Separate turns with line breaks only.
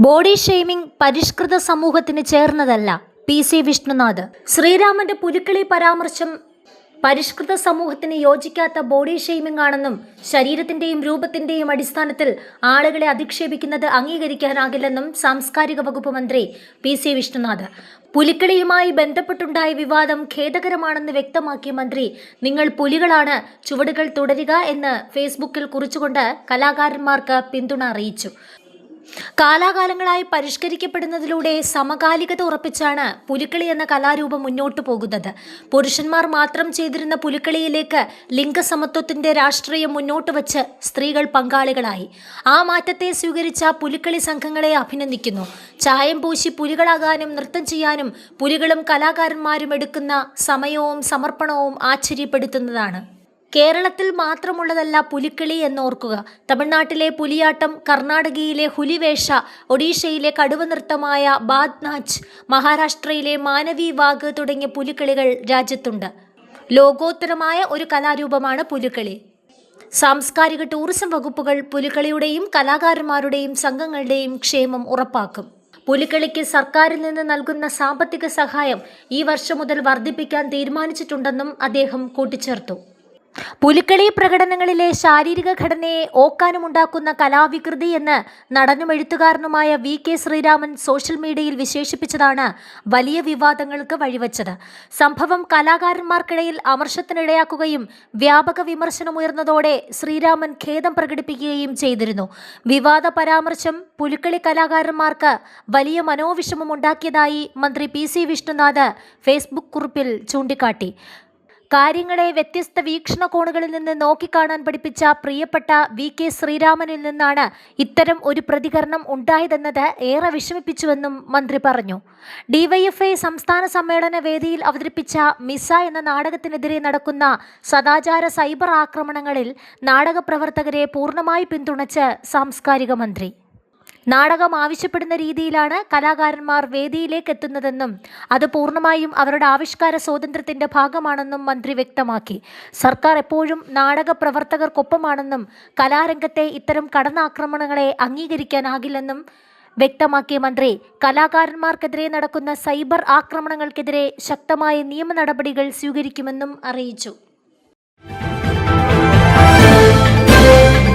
Body shaming പരിഷ്കൃത സമൂഹത്തിന് ചേർന്നതല്ല. PC Vishnunath. ശ്രീരാമന്റെ പുലിക്കളി പരാമർശം പരിഷ്കൃത സമൂഹത്തിന് യോജിക്കാത്ത ബോഡി ഷെയ്മിംഗ് ആണെന്നും ശരീരത്തിന്റെയും രൂപത്തിന്റെയും അടിസ്ഥാനത്തിൽ ആളുകളെ അധിക്ഷേപിക്കുന്നത് അംഗീകരിക്കാനാകില്ലെന്നും സാംസ്കാരിക വകുപ്പ് മന്ത്രി PC വിഷ്ണുനാഥ്. പുലിക്കളിയുമായി ബന്ധപ്പെട്ടുണ്ടായ വിവാദം ഖേദകരമാണെന്ന് വ്യക്തമാക്കിയ മന്ത്രി, നിങ്ങൾ പുലികളാണ്, ചുവടുകൾ തുടരുക എന്ന് ഫേസ്ബുക്കിൽ കുറിച്ചുകൊണ്ട് കലാകാരന്മാർക്ക് പിന്തുണ അറിയിച്ചു. കാലാകാലങ്ങളായി പരിഷ്കരിക്കപ്പെടുന്നതിലൂടെ സമകാലികത ഉറപ്പിച്ചാണ് പുലിക്കളി എന്ന കലാരൂപം മുന്നോട്ടു പോകുന്നത്. പുരുഷന്മാർ മാത്രം ചെയ്തിരുന്ന പുലിക്കളിയിലേക്ക് ലിംഗസമത്വത്തിന്റെ രാഷ്ട്രീയം മുന്നോട്ട് വച്ച് സ്ത്രീകൾ പങ്കാളികളായി. ആ മാറ്റത്തെ സ്വീകരിച്ച പുലിക്കളി സംഘങ്ങളെ അഭിനന്ദിക്കുന്നു. ചായം പൂശി പുലികളാകാനും നൃത്തം ചെയ്യാനും പുലികളും കലാകാരന്മാരും എടുക്കുന്ന സമയവും സമർപ്പണവും ആശ്ചര്യപ്പെടുത്തുന്നതാണ്. കേരളത്തിൽ മാത്രമുള്ളതല്ല പുലിക്കളി എന്നോർക്കുക. തമിഴ്നാട്ടിലെ പുലിയാട്ടം, കർണാടകയിലെ ഹുലിവേഷ, ഒഡീഷയിലെ കടുവ നൃത്തമായ ബാദ് നാച്ച്, മഹാരാഷ്ട്രയിലെ മാനവി വാഗ് തുടങ്ങിയ പുലിക്കളികൾ രാജ്യത്തുണ്ട്. ലോകോത്തരമായ ഒരു കലാരൂപമാണ് പുലിക്കളി. സാംസ്കാരിക ടൂറിസം വകുപ്പുകൾ പുലിക്കളിയുടെയും കലാകാരന്മാരുടെയും സംഘങ്ങളുടെയും ക്ഷേമം ഉറപ്പാക്കും. പുലിക്കളിക്ക് സർക്കാരിൽ നിന്ന് നൽകുന്ന സാമ്പത്തിക സഹായം ഈ വർഷം മുതൽ വർദ്ധിപ്പിക്കാൻ തീരുമാനിച്ചിട്ടുണ്ടെന്നും അദ്ദേഹം കൂട്ടിച്ചേർത്തു. പുലിക്കളി പ്രകടനങ്ങളിലെ ശാരീരിക ഘടനയെ ഓക്കാനമുണ്ടാക്കുന്ന കലാവികൃതി എന്ന് നടനും എഴുത്തുകാരനുമായ VK ശ്രീരാമൻ സോഷ്യൽ മീഡിയയിൽ വിശേഷിപ്പിച്ചതാണ് വലിയ വിവാദങ്ങൾക്ക് വഴിവെച്ചത്. സംഭവം കലാകാരന്മാർക്കിടയിൽ അമർഷത്തിനിടയാക്കുകയും വ്യാപക വിമർശനമുയർന്നതോടെ ശ്രീരാമൻ ഖേദം പ്രകടിപ്പിക്കുകയും ചെയ്തിരുന്നു. വിവാദ പരാമർശം പുലിക്കളി കലാകാരന്മാർക്ക് വലിയ മനോവിഷമമുണ്ടാക്കിയതായി മന്ത്രി PC വിഷ്ണുനാഥ് ഫേസ്ബുക്ക് കുറിപ്പിൽ ചൂണ്ടിക്കാട്ടി. കാര്യങ്ങളെ വ്യത്യസ്ത വീക്ഷണകോണുകളിൽ നിന്ന് നോക്കിക്കാണാൻ പഠിപ്പിച്ച പ്രിയപ്പെട്ട VK ശ്രീരാമനിൽ നിന്നാണ് ഇത്തരം ഒരു പ്രതികരണം ഉണ്ടായതെന്നത് ഏറെ വിഷമിപ്പിച്ചുവെന്നും മന്ത്രി പറഞ്ഞു. DYFI സംസ്ഥാന സമ്മേളന വേദിയിൽ അവതരിപ്പിച്ച മിസ എന്ന നാടകത്തിനെതിരെ നടക്കുന്ന സദാചാര സൈബർ ആക്രമണങ്ങളിൽ നാടക പ്രവർത്തകരെ പൂർണ്ണമായി പിന്തുണച്ച് സാംസ്കാരിക മന്ത്രി. നാടകം ആവശ്യപ്പെടുന്ന രീതിയിലാണ് കലാകാരന്മാർ വേദിയിലേക്ക് എത്തുന്നതെന്നും അത് പൂർണ്ണമായും അവരുടെ ആവിഷ്കാര സ്വാതന്ത്ര്യത്തിന്റെ ഭാഗമാണെന്നും മന്ത്രി വ്യക്തമാക്കി. സർക്കാർ എപ്പോഴും നാടക പ്രവർത്തകർക്കൊപ്പമാണെന്നും കലാരംഗത്തെ ഇത്തരം കടന്നാക്രമണങ്ങളെ അംഗീകരിക്കാനാകില്ലെന്നും വ്യക്തമാക്കിയ മന്ത്രി, കലാകാരന്മാർക്കെതിരെ നടക്കുന്ന സൈബർ ആക്രമണങ്ങൾക്കെതിരെ ശക്തമായ നിയമ നടപടികൾ സ്വീകരിക്കുമെന്നും അറിയിച്ചു.